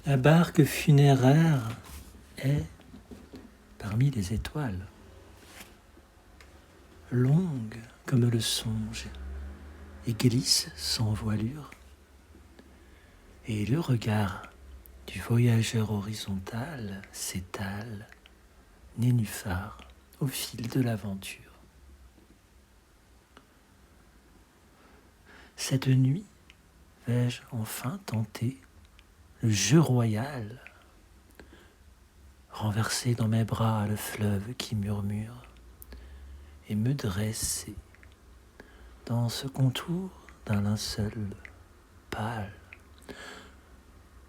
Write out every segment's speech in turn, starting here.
La barque funéraire est parmi les étoiles, longue comme le songe et glisse sans voilure. Et le regard du voyageur horizontal s'étale, nénuphar, au fil de l'aventure. Cette nuit, vais-je enfin tenter le jeu royal, renverser dans mes bras le fleuve qui murmure et me dresser dans ce contour d'un linceul pâle,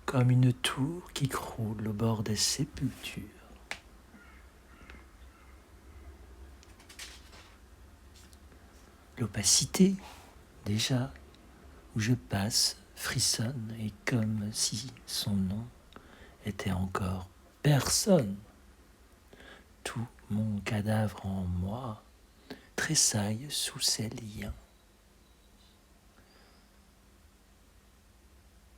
comme une tour qui croule au bord des sépultures. L'opacité, déjà, où je passe, frissonne, et comme si son nom était encore personne. Tout mon cadavre en moi tressaille sous ses liens.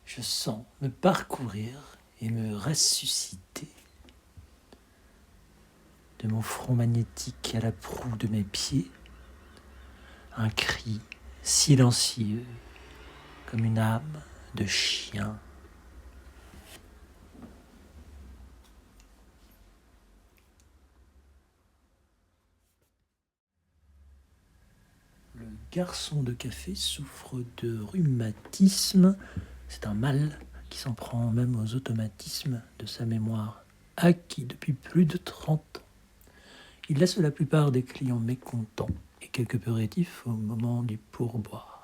Je sens me parcourir et me ressusciter. De mon front magnétique à la proue de mes pieds, un cri silencieux comme une âme de chien. Le garçon de café souffre de rhumatisme. C'est un mal qui s'en prend même aux automatismes de sa mémoire, acquis depuis plus de 30 ans. Il laisse la plupart des clients mécontents et quelque peu rétifs au moment du pourboire.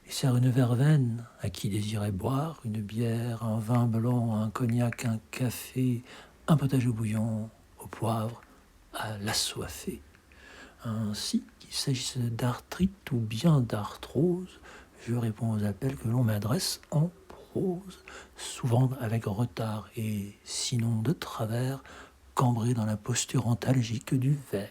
Il sert une verveine à qui désirait boire une bière, un vin blanc, un cognac, un café, un potage au bouillon, au poivre, à l'assoiffé. Ainsi qu'il s'agisse d'arthrite ou bien d'arthrose, je réponds aux appels que l'on m'adresse en prose, souvent avec retard et sinon de travers, cambré dans la posture antalgique du verre.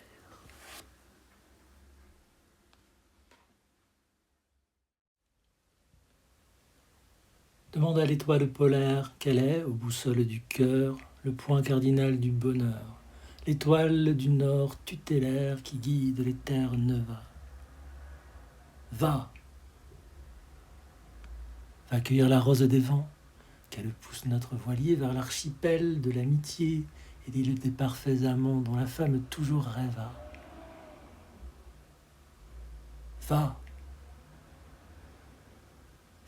Demande à l'étoile polaire quel est, aux boussoles du cœur, le point cardinal du bonheur, l'étoile du nord tutélaire qui guide les terres neuves. Va cueillir la rose des vents, qu'elle pousse notre voilier vers l'archipel de l'amitié et l'île des parfaits amants dont la femme toujours rêva.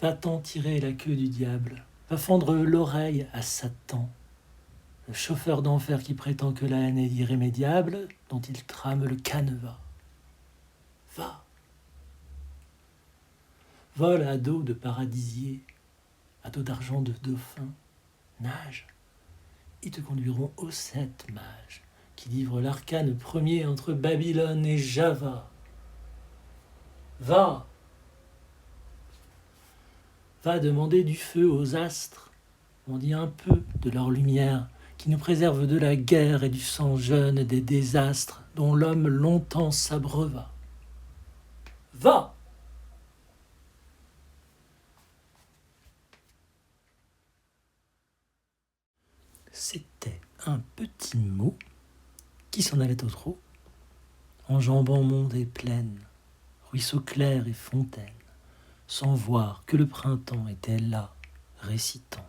Va-t'en tirer la queue du diable, va fendre l'oreille à Satan, le chauffeur d'enfer qui prétend que la haine est irrémédiable, dont il trame le canevas. Va. Vole à dos de paradisier, à dos d'argent de dauphin, nage. Ils te conduiront aux 7 mages, qui livrent l'arcane premier entre Babylone et Java. Va demander du feu aux astres, on dit un peu de leur lumière, qui nous préserve de la guerre et du sang jeune des désastres dont l'homme longtemps s'abreuva. Va! C'était un petit mot qui s'en allait au trot, enjambant mondes et plaines, ruisseaux clairs et fontaines, sans voir que le printemps était là, récitant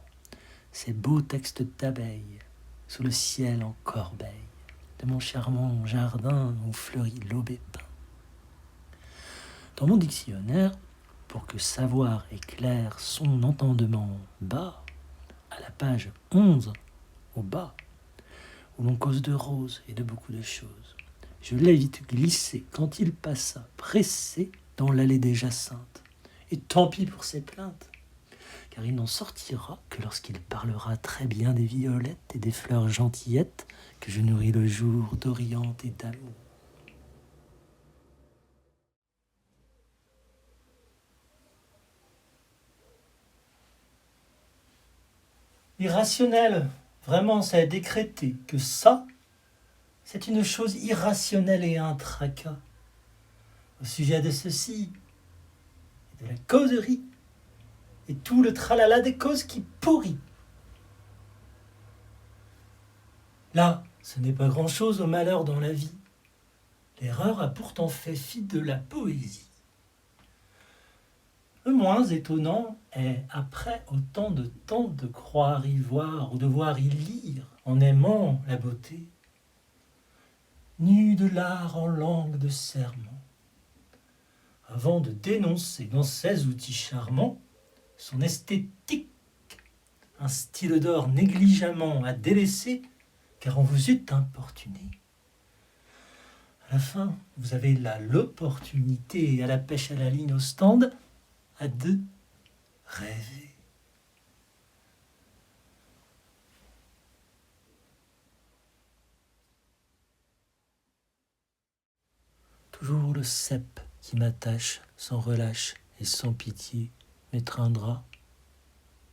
ces beaux textes d'abeilles sous le ciel en corbeille de mon charmant jardin où fleurit l'aubépin. Dans mon dictionnaire, pour que savoir éclaire son entendement bas, à la page 11, au bas, où l'on cause de roses et de beaucoup de choses, je l'ai vite glissé quand il passa, pressé, dans l'allée des jacinthes. Et tant pis pour ses plaintes, car il n'en sortira que lorsqu'il parlera très bien des violettes et des fleurs gentillettes que je nourris le jour d'Orient et d'amour. Irrationnel, vraiment, ça est décrété que ça, c'est une chose irrationnelle et un tracas. Au sujet de ceci, et de la causerie, et tout le tralala des causes qui pourrit, Là, ce n'est pas grand-chose au malheur dans la vie. L'erreur a pourtant fait fi de la poésie. Le moins étonnant est, après autant de temps, de croire y voir ou de voir y lire, en aimant la beauté, nu de l'art en langue de serment, avant de dénoncer dans ses outils charmants son esthétique, un style d'or négligemment à délaisser, car on vous eût importuné. À la fin, vous avez là l'opportunité, à la pêche à la ligne au stand, à deux rêver. Toujours le cep qui m'attache sans relâche et sans pitié m'étreindra.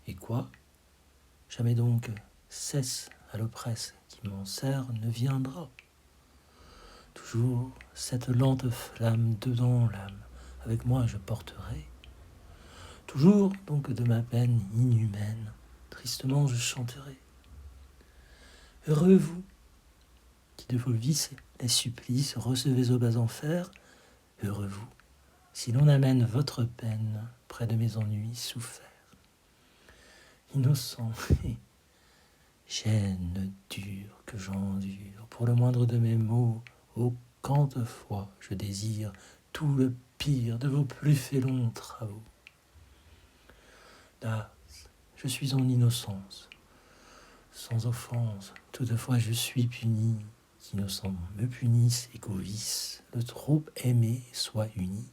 Et quoi? Jamais donc cesse à l'oppresse qui m'en sert ne viendra. Toujours cette lente flamme dedans l'âme, avec moi je porterai. Toujours donc de ma peine inhumaine, tristement je chanterai. Heureux vous, qui de vos vices les supplices recevez au bas enfer, heureux vous, si l'on amène votre peine près de mes ennuis soufferts. Innocent, gêne dure que j'endure, pour le moindre de mes mots, ô quante fois je désire tout le pire de vos plus félons travaux. Là, je suis en innocence, sans offense, toutefois je suis puni, qu'innocent me punisse et qu'au vice le trop aimé soit uni.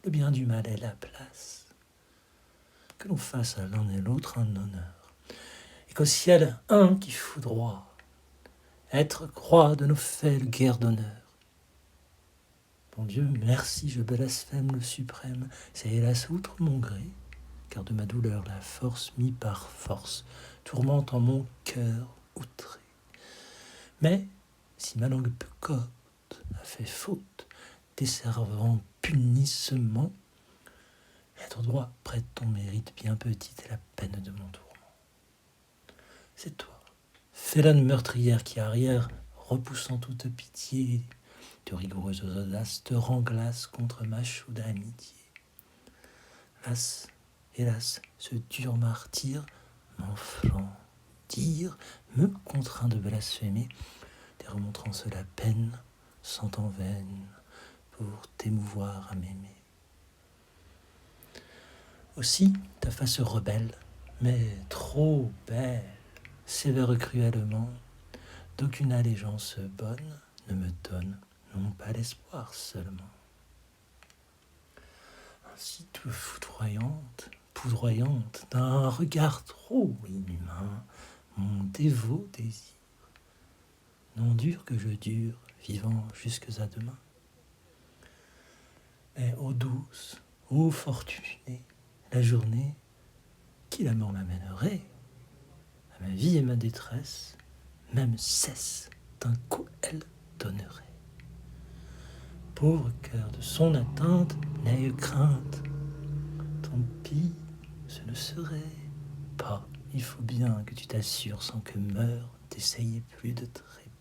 Le bien du mal est la place, que l'on fasse à l'un et l'autre un honneur, et qu'au ciel un qui foudroie, être croix de nos faits le guerre d'honneur. Bon Dieu, merci, je blasphème le suprême, c'est hélas outre mon gré, car de ma douleur la force mis par force tourmente en mon cœur outré. Mais si ma langue peu cote a fait faute, desservant punissement, être droit prête ton mérite bien petite est la peine de mon tourment. C'est toi, félonne meurtrière qui arrière, repoussant toute pitié, de rigoureuses audaces te renglace contre ma chaude amitié. Las, hélas, ce dur martyr, m'enflant, dire, me contraint de blasphémer, des remontrances la peine, sont en vaine, pour t'émouvoir à m'aimer. Aussi, ta face rebelle, mais trop belle, sévère cruellement, d'aucune allégeance bonne ne me donne, non pas l'espoir seulement. Ainsi tout poudroyante, d'un regard trop inhumain, mon dévot désir, non dur que je dure, vivant jusques à demain. Mais ô douce, ô fortunée, la journée, qui la mort m'amènerait, à ma vie et ma détresse, même cesse d'un coup elle donnerait. Pauvre cœur de son atteinte, n'aie crainte, tant pis, ce ne serait pas. Il faut bien que tu t'assures sans que meure d'essayer plus de trépas.